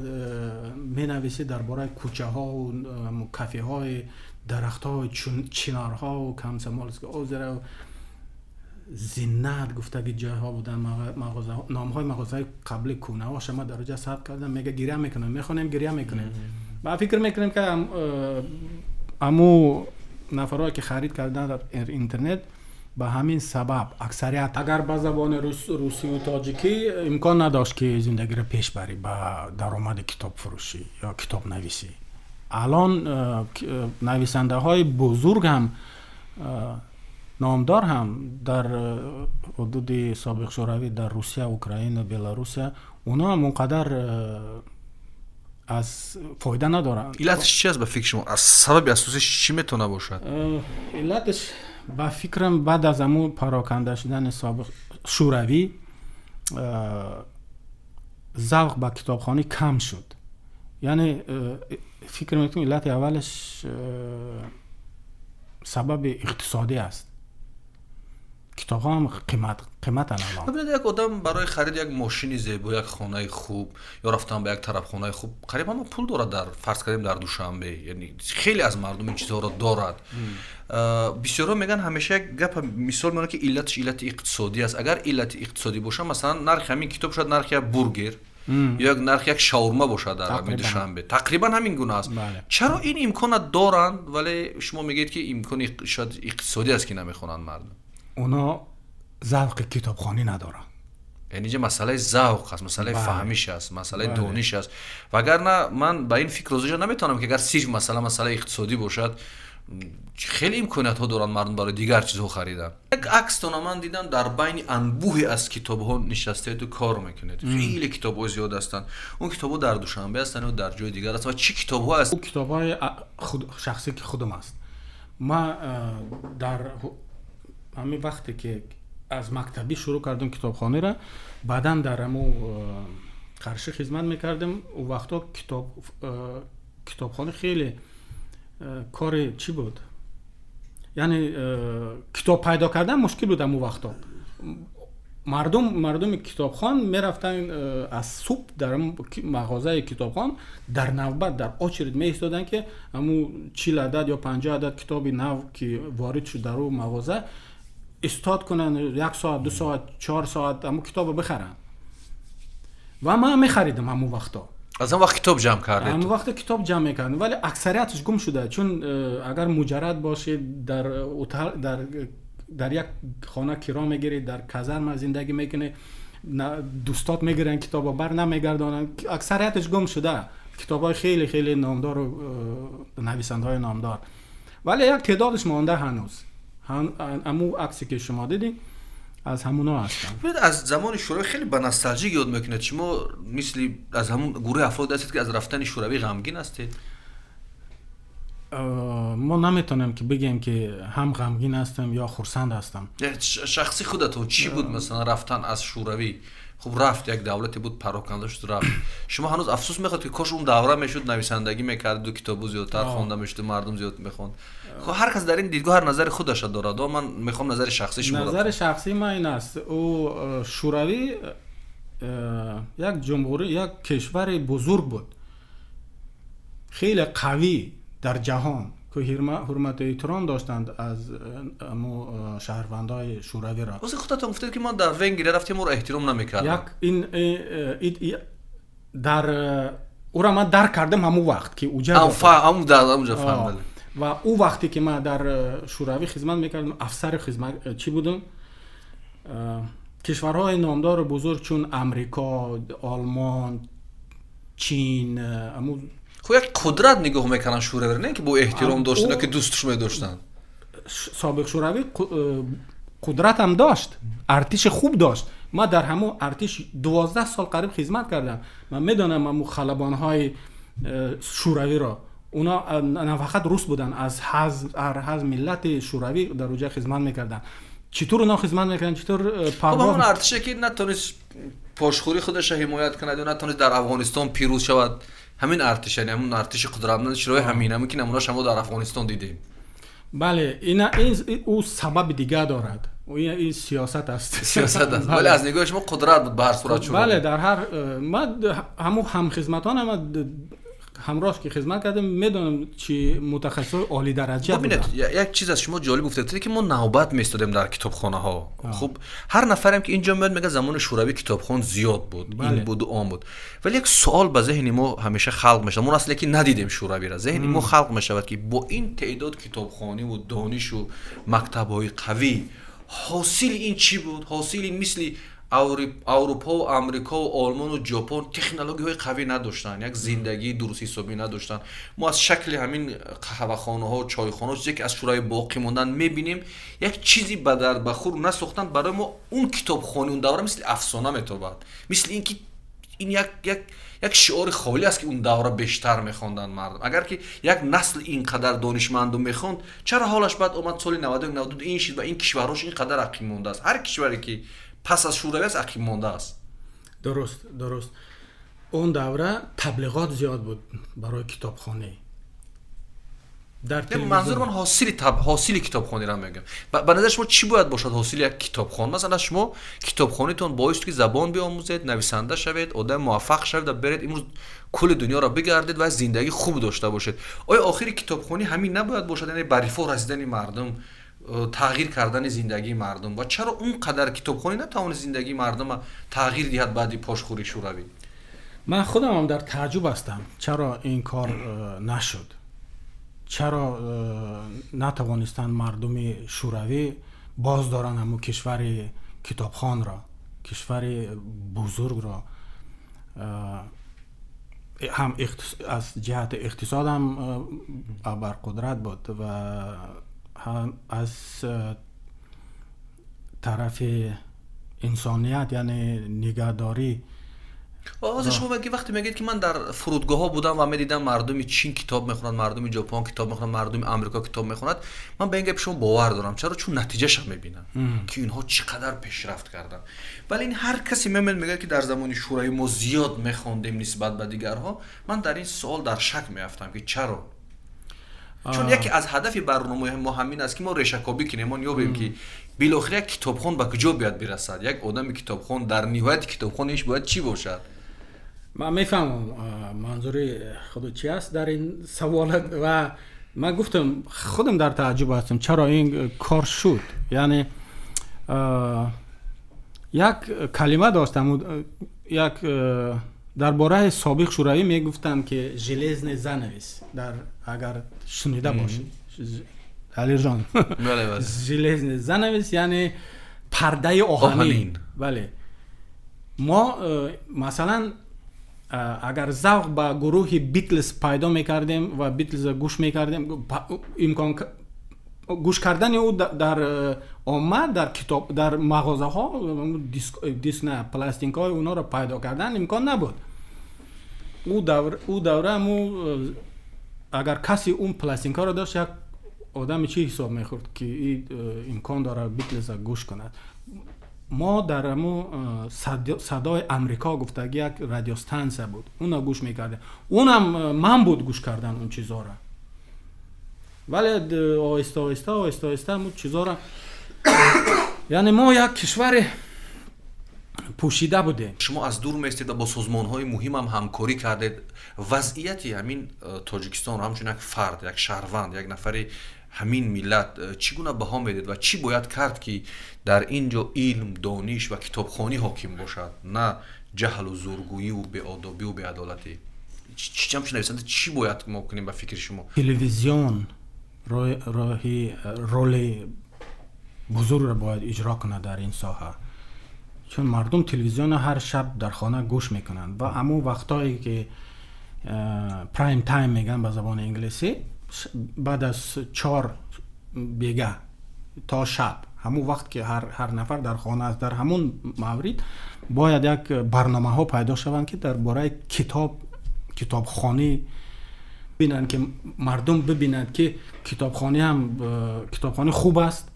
مینویسی درباره کوچه ها و کافه های، درخت های چنار ها و کمسمالسک اوزره و زینت گفته که جاها بودن، مغازه نام های مغازه قبلی کونه ها شما در اونجا ثبت کردن. میگه گریه میکنیم، میخونیم گریه میکنیم. با فکر میکنیم که امو نفرایی که خرید کردن در اینترنت به همین سبب اکثریت اگر به زبان روسی و تاجیکی امکان نداشت که زندگی را پیش بری با درآمد کتاب فروشی یا کتاب نویسی. الان نویسنده های بزرگ هم نامدار هم در حدود سابق شوروی، در روسیه، اوکراین و بلاروس، اونا هم اونقدر از فایده ندارن. علتش چی است به فکر شما؟ از سبب اساسش چی میتونه باشد؟ علتش با فکرم بعد از همون پراکنده شدن سابق شوروی ذوق به کتابخوانی کم شد. یعنی فکر میکنم علت اولش سبب اقتصادی است. کتاب هم قیمت الان. ببینید یک آدم برای خرید یک ماشین زیبا، یک خانه خوب یا رفتن به یک طرف خانه خوب قریبا پول دارد. در فرض کنیم در دوشنبه، یعنی خیلی از مردم این چیزها را دارد. بسیارا میگن همیشه یک گپ مثال میگن که علتش علت اقتصادی است. اگر علت اقتصادی باشه مثلا نرخ همین کتاب شاید نرخ یک برگر یا نرخ یک شاورما باشه در همین دوشنبه، تقریبا همین گونه است. چرا این امکان دارند ولی شما میگید که امکان شاید اقتصادی است که نمیخونن مردم؟ اونا ذوق کتابخوانی ندارن. یعنی چه مسئله ذوق است، مسئله فهمیش است، مسئله دانش است. وگرنه من با این فکر روزش نمیتونم که اگر صرف مسئله اقتصادی باشد خیلی امکانات ها دارن مردم برای دیگر چیزها خریدن. یک عکس تو من دیدم در بین انبوه از کتاب ها نشسته تو کار میکنید. خیلی کتاب ها زیاد هستن. اون کتاب ها در دوشنبه هستن و در جای دیگر هستن. و چی کتاب ها هست؟ اون کتاب های شخصی که خودم است. ما در همین وقتی که از مکتبی شروع کردم کتابخانه را، بعداً در همون قرشه خدمت میکردم. اون وقتا کتابخانه خیلی کار چی بود، یعنی کتاب پیدا کردن مشکل بود. اون وقتا مردم کتابخان میرفتن از صبح در مغازه کتابخان در نوبت در آچرید می ایستادن که همون 40 عدد یا 50 عدد کتاب نو که وارد شد در اون مغازه استاد کنن، 1 ساعت 2 ساعت 4 ساعت همون کتاب بخرن. و من میخریدم همون وقتا. از اون وقت کتاب جمع کردید؟ همون وقت کتاب جمع میکردم، ولی اکثریتش گم شده. چون اگر مجرد باشه در اتاق در یک خانه کرا میگیری، در کازرم زندگی میکنه، دوستات میگیرن کتابا بر نمیگردانن، اکثریتش گم شده. کتابای خیلی خیلی نامدار و نویسنده‌های نامدار، ولی یک تعدادش مانده هنوز. همون عکسی که شما دیدین از همونا هستن. از زمان شوروی خیلی با نوستالژی یاد میکنه. شما مثل از همون گروه افراد هستید که از رفتن شوروی غمگین هستید؟ ما نمیتونیم که بگیم که هم غمگین هستم یا خرسند هستم. شخصی خودتون چی بود مثلا رفتن از شوروی؟ خب رفت، یک دولتی بود پراکنده شد رفت. شما هنوز افسوس میخواد که کاش اون دوره میشد نویسندگی میکرد و کتابو زیادتر خوانده میشد، مردم زیاد میخوند. خب هر کس در این دیدگاه هر نظر خودش داره. من میخوام نظر شخصی شما. نظر شخصی من این است، او شوروی یک جمهوری، یک کشور بزرگ بود، خیلی قوی در جهان که حرمت و احترام داشتند از شهروندای شوروی را. واسه خودتون گفتید که ما در ونگری رفتیم و احترام نمیکردیم. این در او را من درک کردم همون وقت که اونجا فهمیدم. و او وقتی که من در شوروی خدمت میکردم، افسر خدمت چی بودم، کشورهای نامدار و بزرگ چون امریکا، آلمان، چین، خب یک قدرت نگاه میکنن شوروی، نه که با احترام داشتن که دوستش می‌داشتن. سابق شوروی قدرت هم داشت، ارتش خوب داشت. ما در همون ارتش 12 سال قریب خدمت کردم. من میدونم همون خلبان‌های شوروی را، اونا نه فقط روس بودن، از هر ملت شوروی در اونجا خدمت میکردن. چطور اونا خدمت میکردن؟ چطور پرواز؟ همون ارتشی که نتونست پاشخوری خودش حمایت کنه و نتونست در افغانستان پیروز شود، همین ارتش، یعنی همون ارتش قدرتمند شوروی همینه که نمونه‌اش هم در افغانستان دیدیم. بله، این او سبب دیگه دارد. این سیاست است. سیاست است. ولی از نگاه شما قدرت بود به هر صورت شوروی. بله، در هر همون همخدمتان همراهش که خدمت کردم میدونم چی متخصصای عالی درجه بودن. یک چیز از شما جالب گفتید که ما نوبت میستادیم در کتابخانه ها. خب هر نفرم که اینجا میاد میگه زمان شوروی کتابخوان زیاد بود. بله. این بود و آن بود. ولی یک سوال به ذهن ما همیشه خلق میشه. ما اصلا که ندیدیم شوروی را، ذهن ما خلق میشود که با این تعداد کتابخانه و دانش و مکتب‌های قوی حاصل این چی بود؟ حاصل این مثل اروپا و امریکا و آلمان و ژاپن تکنولوژی های قوی نداشتن، یک زندگی درست حسابی نداشتن. ما از شکل همین قهوه‌خانه ها و چایخانه ها چیزی که از شوروی باقی موندن میبینیم، یک چیزی به در بخور نساختن. برای ما اون کتابخانه اون دوره مثل افسانه میتابد، مثل اینکه این یک شعار خالی است که اون دوره بیشتر میخوندن مردم. اگر که یک نسل اینقدر دانشمند میخوند، چرا حالش بعد اومد سال 92 این شد و این کشورهاش اینقدر عقیم مونده است؟ هر کشوری که پس از شوروی است عقیم مانده است. درست. اون دوره تبلیغات زیاد بود برای کتابخانه. منظور من حاصل کتابخانه را میگم. به نظر شما چی باید باشد حاصل یک کتابخانه؟ مثلا شما کتابخانه‌تون باعث که زبان بیاموزید، نویسنده شوید، آدم موفق شوید و برید امروز کل دنیا را بگردید و زندگی خوب داشته باشید. آیا آخر کتابخانه همین نباید باشد؟ یعنی به رفاه رسیدن مردم، تغییر کردن زندگی مردم؟ و چرا اونقدر کتابخانه نتوانه زندگی مردم تغییر دهد بعد پاشخوری شوروی؟ من خودم هم در تعجب هستم چرا این کار نشد. چرا نتوانستند مردم شوروی باز دارن همون کشور کتابخان را، کشور بزرگ را هم از جهت اقتصاد هم ابرقدرت بود و هم از طرف انسانیت یعنی نگهداری. از شما بگی وقتی میگید که من در فرودگاه ها بودم و میدیدم مردم چین کتاب میخونند، مردم ژاپن کتاب میخونند، مردم آمریکا کتاب میخونند، من به این گپ شما باور دارم. چرا؟ چون نتیجهش هم میبینم که اینها چقدر پیشرفت کردن. ولی این هر کسی میگه که در زمان شورای ما زیاد میخوندیم نسبت به دیگرها. من در این سوال در شک میافتم که چرا. چون یکی از هدف برنامه ما همین است که ما ریشه‌کاوی کنیم، ما یابیم که بالاخره یک کتابخوان به کجا باید برسد، یک آدم کتابخوان در نهایت کتابخوانش باید چی باشد. من میفهمم منظور خود چی است در این سوالات و من گفتم خودم در تعجب هستم چرا این کار شد. یعنی یک کلمه داشتم، یک درباره سابق شورایی میگفتن که ژلزن زنویس، در اگر شنیده باشید علی جان ژلزن زنویس یعنی پرده آهنین. بله ما مثلا اگر ذوق با گروه بیتلز پیدا میکردیم و بیتلز گوش میکردیم، امکان گوش کردن او در آمد در کتاب در مغازه ها دیسک نه پلاستیک های اونا رو پیدا کردن امکان نبود. او دوره اگر کسی اون پلاستیک ها رو داشت یک آدم چی حساب میخورد که این امکان داره بیتلز گوش کند. ما در امو صدای امریکا گفتگی یک رادیو استانسیون بود، اون گوش میکرده، اونم من بود گوش کردن اون چیزا را. ولی آهسته اون چیزا را یعنی ما یک کشور پوشیده بوده. شما از دور میستید و با سازمان‌های مهم هم همکاری کردید. وضعیتی همین تاجیکستان رو همچون یک فرد، یک شهروند، یک نفری همین ملت چگونه بها میدید و چی باید کرد که در اینجا علم، دانش و کتابخوانی حاکم باشد، نه جهل و زورگویی و بی‌آدابی و بی‌عدالتی؟ چی باید ما کنیم به فکر شما؟ تلویزیون رول بزرگ را باید اجرا کنه در این ساحه، چون مردم تلویزیون هر شب در خانه گوش میکنن و همون وقتایی که پرایم تایم میگن به زبان انگلیسی، بعد از 4 بیگه تا شب، همون وقت که هر نفر در خانه است، در همون مورد باید یک برنامه ها پیدا شوند که درباره کتابخوانی ببینن، که مردم ببینند که کتابخوانی خوب است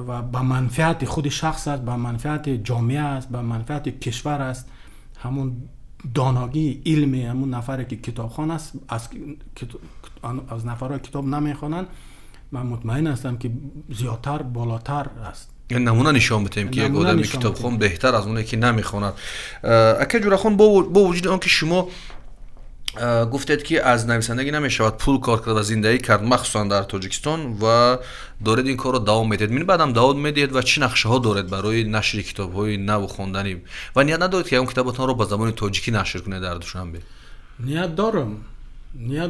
و به منفعت خود شخص است، به منفعت جامعه است، به منفعت کشور است. همون دانایی علمی همون نفری که کتابخوان است از نفرهای کتاب نمیخوانن، من مطمئن هستم که زیادتر بالاتر است. یعنی نمونه نشان بدیم که یک آدم کتابخوان بهتر از اونه که نمیخواند. اکه جورخان با وجود آن که شما گفتید که از نویسندگی نمیشود پول کار کرد و زندگی کرد، مخصوصا در تاجیکستان، و دارید این کار رو دوام میدید. من بعدم دوام میدید و چه نقشه ها دارید برای نشر کتاب های نو خوندنی و نیت ندارید که اون کتاباتون رو با زبان تاجیکی نشر کنید در دوشنبه؟ نیت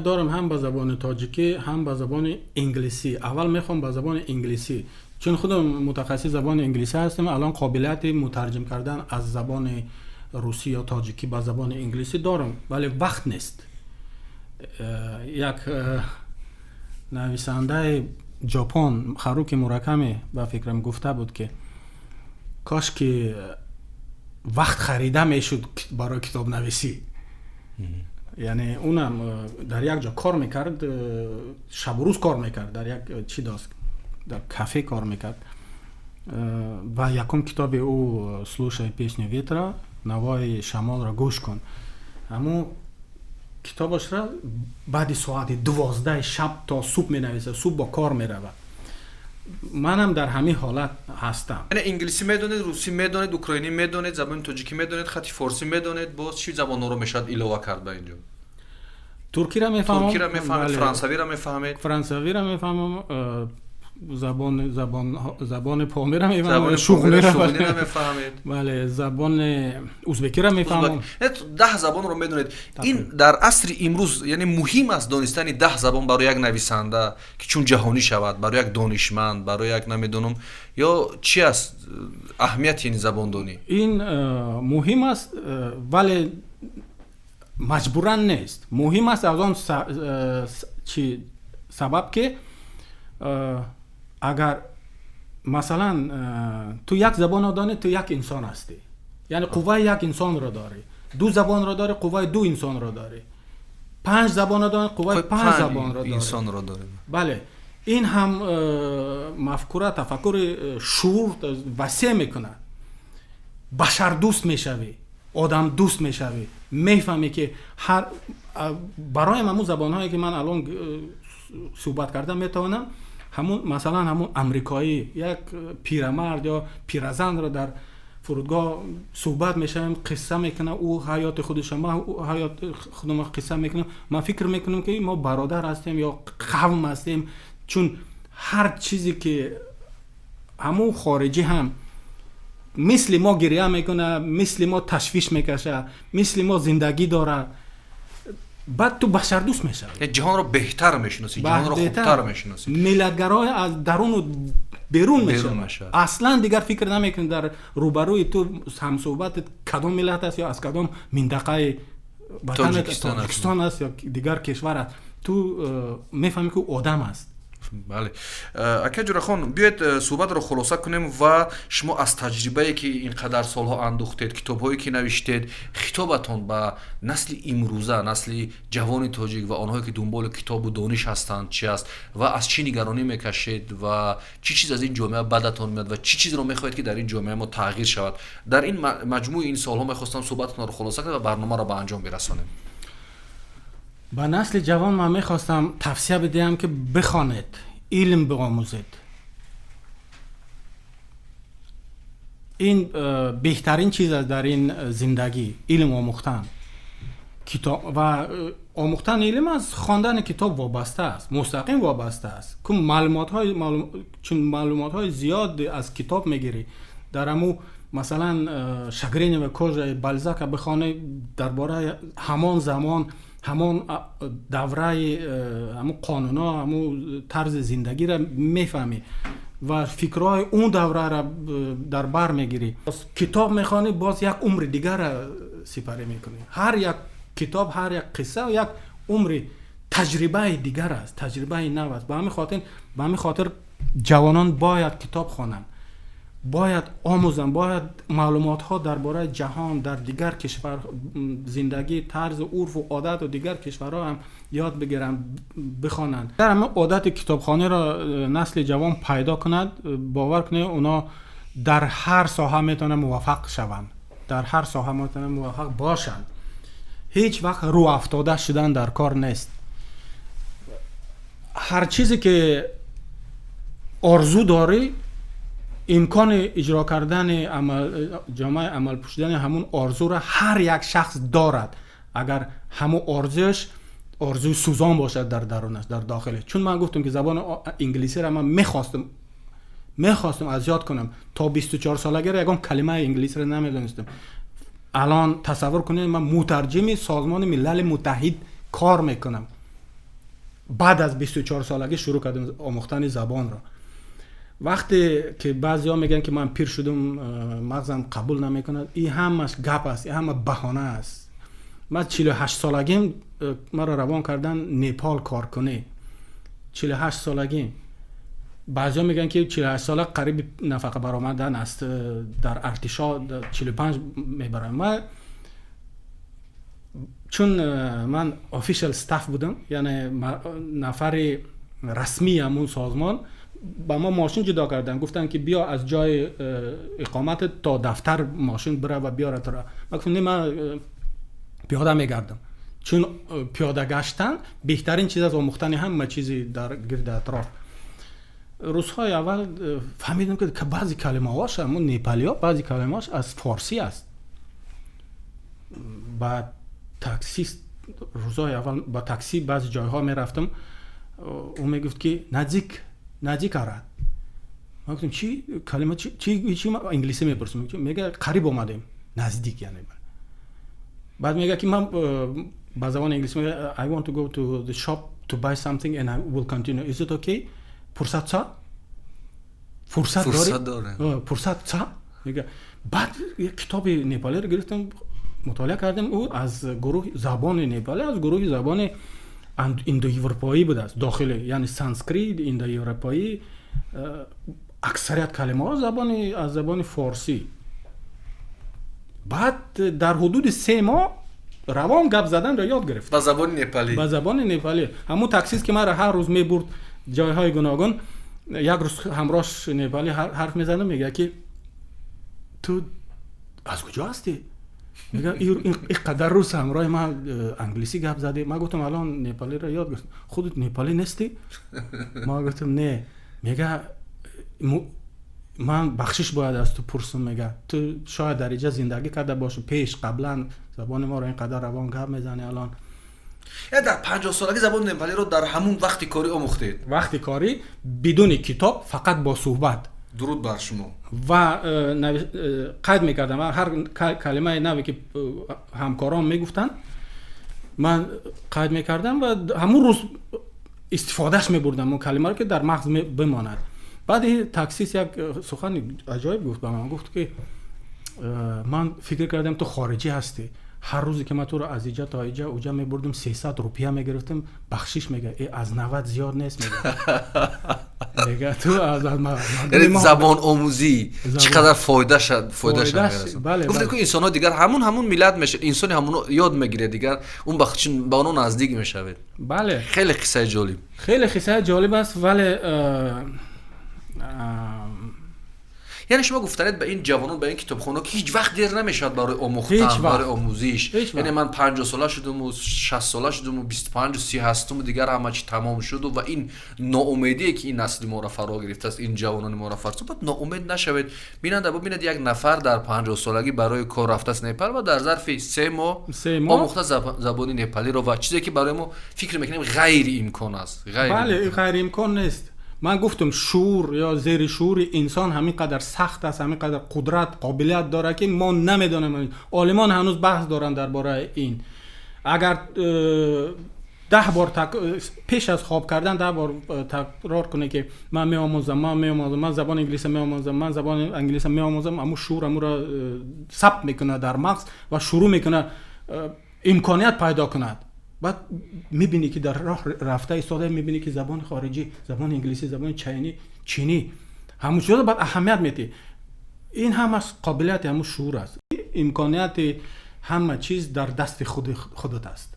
دارم هم با زبان تاجیکی هم با زبان انگلیسی. اول میخوام با زبان انگلیسی، چون خودم متخصص زبان انگلیسی هستم. الان قابلیت مترجم کردن از زبان روسی یا تاجیکی با زبان انگلیسی دارم، ولی وقت نیست. یک نویسنده ژاپن خاروکی موراکامی با فکرم گفته بود که کاش که وقت خریده میشد برای کتاب نویسی. یعنی اونم در یک جا کار میکرد، شب و روز کار میکرد، در یک در کافه کار میکرد و یکم کتاب او слушай песню ветра، نوای شمال را گوش کن، همون کتابش را بعد ساعت 12 شب تا صبح می نویسه، صبح با کار می رود. منم در همین حالت هستم. یعنی انگلیسی میدونید، روسی میدونید، اوکراینی میدونید، زبان تاجیکی میدونید، خطی فارسی میدونید، باز چی زبان رو میشد علاوه کرد به اینجا؟ ترکی را میفهمم، فرانسوی را میفهمید؟ فرانسوی را میفهمم، زبان پامی را میفهمم، شغلی را میفهمید، بله، زبان ازبکی را میفهمم. 10 زبان رو میدونید. این در عصر امروز یعنی مهم است دانستن 10 زبان برای یک نویسنده که چون جهانی شود، برای یک دانشمند، برای یک نمیدونم یا چی است اهمیت این زبان دانی؟ این مهم است، ولی مجبورن نیست. مهم است از آن چی سبب که اگر مثلا تو یک زبان را دانی تو یک انسان هستی، یعنی قوه یک انسان را داری. دو زبان را داری، قوه دو انسان را داری. 5 زبان را داری، قوه 5 زبان را داری. انسان را داری. بله، این هم مفکوره تفکر شعور وسیع میکنه. بشر دوست میشوی، آدم دوست میشوی، میفهمی که هر برای همون زبانهایی که من الان صحبت کردم میتونم همون مثلا همون امریکایی یک پیرمرد یا پیرزن را در فرودگاه صحبت میشم، قصه میکنه، او حیات خودش، ما حیات خودم قصه میکنم، من فکر میکنم که ما برادر هستیم یا قوم هستیم، چون هر چیزی که همون خارجی هم مثل ما گریه میکنه، مثل ما تشویش میکشه، مثل ما زندگی داره، بعد تو بشر دوست میشه. جهان رو بهتر میشناسی، جهان رو خوبتر میشناسی. ملت‌گرای از درون و بیرون میشه. اصلا دیگر فکر نمیکنی در روبروی تو هم صحبت کدام ملت است یا از کدام منطقه تاجیکستان است یا دیگر کشور است، تو میفهمی که آدم است. بله. اکا جورخان، بیاید صحبت رو خلاصه کنیم و شما از تجربه‌ای که اینقدر سالها اندوختید، کتاب‌هایی که نوشتید، خطابتون به نسل امروزه، نسل جوان تاجیک و آنهایی که دنبال کتاب و دانش هستند چی است و از چی نگرانی میکشید و چی چیز از این جامعه بدتون میاد و چی چیز رو میخواهید که در این جامعه ما تغییر شود، در این مجموع این سالها میخواستم صحبتتون رو خلاصه کنم و برنامه رو به انجام برسانیم. با نسل جوان من میخواستم توصیه بدهم که بخوانید، علم بیاموزید. این بهترین چیز است در این زندگی، علم آموختن. کتاب و آموختن علم از خواندن کتاب وابسته است، مستقیم وابسته است. که چون معلومات های زیاد از کتاب میگیری، در همو مثلا شگرین و کاژ بلزاک بخوانی درباره همان زمان، همون دوره، همون قانونا، همون طرز زندگی را میفهمی و فکرهای اون دوره را در بر میگیری. کتاب میخوانی، باز یک عمر دیگر را سپری میکنی. هر یک کتاب، هر یک قصه و یک عمر تجربه دیگر است، تجربه نو است. به همین خاطر جوانان باید کتاب خوانند، باید آموزن، باید معلومات ها درباره جهان، در دیگر کشور، زندگی، طرز عرف و عادت و دیگر کشورها هم یاد بگیرن، بخوانند. در همه عادت کتابخوانی را نسل جوان پیدا کند، باور کنید اونا در هر ساحه میتونه موفق شوند، در هر ساحه میتونه موفق باشند. هیچ وقت رو افتاده شدن در کار نیست. هر چیزی که آرزو داری، امکان اجرا کردن جامعه عمل پوشیدن همون آرزو را هر یک شخص دارد، اگر همون آرزوی سوزان باشد در درونش، در داخلش. چون من گفتم که زبان انگلیسی را من میخواستم از یاد کنم، تا 24 سالگی را یکم کلمه انگلیسی را نمیدونستم. الان تصور کنید من مترجم سازمان ملل متحد کار میکنم، بعد از 24 سالگی شروع کردم آموختن زبان را. وقتی که بعضی ها میگن که من پیر شدم، مغزم قبول نمیکنه، این همش گپ است، این همه بهانه است. من 48 سالگیم مرا روان کردن نیپال کار کنه، 48 سالگیم. بعضی ها میگن که 48 ساله قریب نفقه برآمدن است، در ارتشا 45 میبرم. من چون من آفیشل استاف بودم، یعنی نفر رسمی همون سازمان، با ما ماشین جدا کردن، گفتن که بیا از جای اقامت تا دفتر ماشین بره و بیاره تو را. من گفتم نه، من پیاده میگردم، چون پیاده گشتن بهترین چیز از آموختن همه چیزی در گرد اطراف. روزهای اول فهمیدم که بعضی کلمه هاش همون نیپالی ها، بعضی کلمه هاش از فارسی است. با تاکسی روزهای اول با تاکسی بعضی جایها میرفتم، اون میگفت که نزدیک آرد. من گفتم چی کلمه چی ما انگلیسی میپرسم، میگه قریب اومدیم، نزدیک یعنی. بعد میگه که من با زبان انگلیسی میگه I want to go to the shop to buy something and I will continue. Is it okay? فرصت داره. میگه بعد یک کتاب نیپالی رو گرفتم، مطالعه کردم او از گروه زبان نپالی از گروه زبان ایندویوروپایی بوده است داخل، یعنی سانسکریت ایندویوروپایی اکثریت کلمه ها از زبان فارسی. بعد در حدود 3 ماه روان گپ زدن را یاد گرفت با زبان نپالی. با زبان نپالی. همون تاکسیست که من هر روز میبرد جایهای گوناگون، یک روز همراهش نپالی حرف میزنم، میگه که تو از کجا هستی؟ میگه این قدر روز همراه من انگلیسی گپ زدی. من گفتم الان نپالی را یاد گرفتم. خودت نپالی نیستی؟ ما گفتم نه. میگه من بخشش باید از تو پرسم. میگه تو شاید در اینجا زندگی کرده باشی، پیش قبلا زبان ما رو اینقدر روان گپ میزنی، الان یا در 50 سالگی زبان نپالی رو در همون وقتی کاری آموختید؟ وقتی کاری بدون کتاب، فقط با صحبت. درود بر شما. و قید میکردم هر کلمه نوی که همکاران میگفتن من قید میکردم و همون روز استفادهش میبردم اون کلمه رو که در مغز بماند. بعد تاکسیست یک سخن عجایب گفت به من، گفت که من فکر کردم تو خارجی هستی، هر روزی که من تو رو از اینجا تا اینجا اوجا میبردم 300 روپیه میگرفتم بخشش. میگه از 90 زیاد نیست. میگه تو از یعنی زبان آموزی چقدر فایده شد میرسه. گفت که انسان ها دیگر همون ملت میشه، انسانی همون یاد میگیره دیگر، اون بخش به اون نزدیک میشه. بله خیلی قصه جالب، خیلی قصه جالب است. ولی یعنی شما گفتنید به این جوانان، به این کتابخونا که هیچ وقت دیر نمیشد برای آموختن، برای آموزش. یعنی من 50 ساله شدم و 60 ساله شدم و 25 و 30 هستم و دیگر همه چی تمام شد و این ناامیدی که این نسل ما را فرا گرفته است، این جوانان ما را فرا گرفته، بعد ناامید نشوید. ببینید یک نفر در 50 سالگی برای کار رفته است نپال و در ظرف 3 ماه آموخته زبان نپالی رو، و چیزی که برای ما فکر میکنیم غیر امکان است. بله غیر امکان نیست. من گفتم شعور یا زیر شعور انسان همین قدر سخت است، همین قدر قدرت قابلیت داره که ما نمیدونیم. عالمان هنوز بحث دارن درباره این. اگر 10 بار پیش از خواب کردن 10 بار تکرار کنه که من میآموزم، من زبان انگلیسی میآموزم، من زبان انگلیسی میآموزم، اما شعور امو را ثبت میکنه در مغز و شروع میکنه امکانیت پیدا کند. بعد میبینی که در راه رفته ایستاده، میبینی که زبان خارجی، زبان انگلیسی، زبان چینی همون شده، بعد اهمیت میدی. این هم از قابلیت همون شعور است. امکانیت همه چیز در دست خودت است.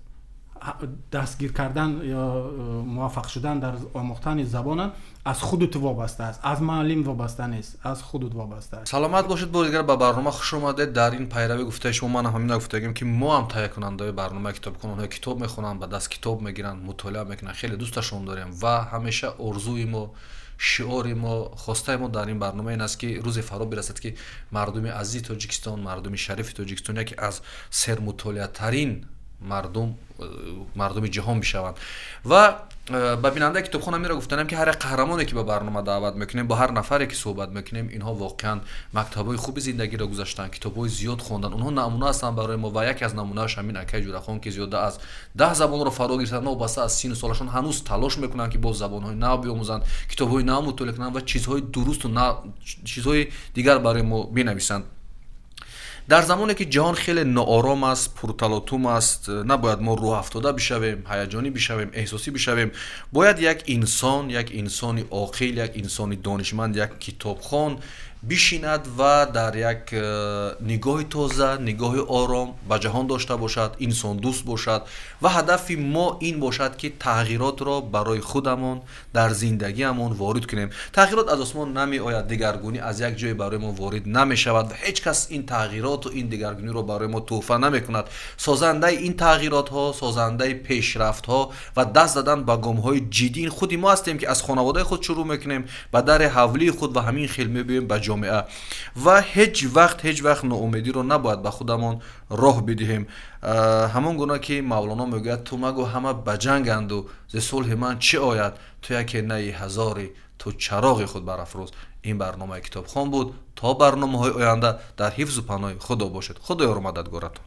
دستگیر کردن یا موفق شدن در آموختن زبان از خودت وابسته است، از معلم وابسته نیست، از خودت وابسته است. سلامت باشید. بار دیگر به برنامه خوش اومدید. در این پیروی گفته شما من همین گفتم که ما هم تهیه کننده برنامه کتابخوان، کتاب میخونن، به دست کتاب میگیرن، مطالعه میکنن، خیلی دوستشون داریم و همیشه آرزوی ما، شعار ما، خواسته ما در این برنامه این است که روز فرا برسد که مردم عزیز تاجیکستان، مردم شریف تاجیکستان یکی از سرمطالعه ترین مردم جهان بشوند. و با بیننده کتابخانه میرا گفتنم که هر قهرمانی که به برنامه دعوت میکنیم، با هر نفری که صحبت میکنیم، اینها واقعا مکتبای خوب زندگی را گذاشتن، کتابای زیاد خوندن، اونها نمونه هستن برای ما و یکی از نمونه‌اش همین اکای جورخان که زیاده از 10 زبان رو فرا گرفتن و واسه از سین سالشون هنوز تلاش میکنن که با زبان‌های نو بیاموزن، کتابای نو مطالعه کنن و چیزهای درست و چیزهای دیگر برای ما بنویسن. در زمانی که جهان خیلی ناآرام است، پرتلاطم است، نباید ما روح افتاده بشویم، هیجانی بشویم، احساسی بشویم. باید یک انسانی عاقل، یک انسانی دانشمند، یک کتابخوان بشیند و در یک نگاه تازه، نگاه آرام به جهان داشته باشد، انسان دوست باشد و هدف ما این باشد که تغییرات را برای خودمان در زندگیمون وارد کنیم. تغییرات از آسمان نمی آید، دگرگونی از یک جای برای ما وارد نمی شود و هیچ کس این تغییرات و این دگرگونی را برای ما تحفه نمی کند. سازنده این تغییرات ها، سازنده پیشرفت ها و دست دادن به گام های جدی خودی ما هستیم که از خانواده خود شروع میکنیم، به در حولی خود و همین خیل میبینیم به جامعه و هیچ وقت ناامیدی رو نباید به خودمون راه بدهیم. همون گونه که مولانا میگوید تو مگو همه بجنگند و ز صلح من چه آید، تو یک نی هزاری تو چراغ خود برافروز. این برنامه کتابخوان بود. تا برنامه های آینده در حفظ و پناه خدا باشید. خدای مددگارتون.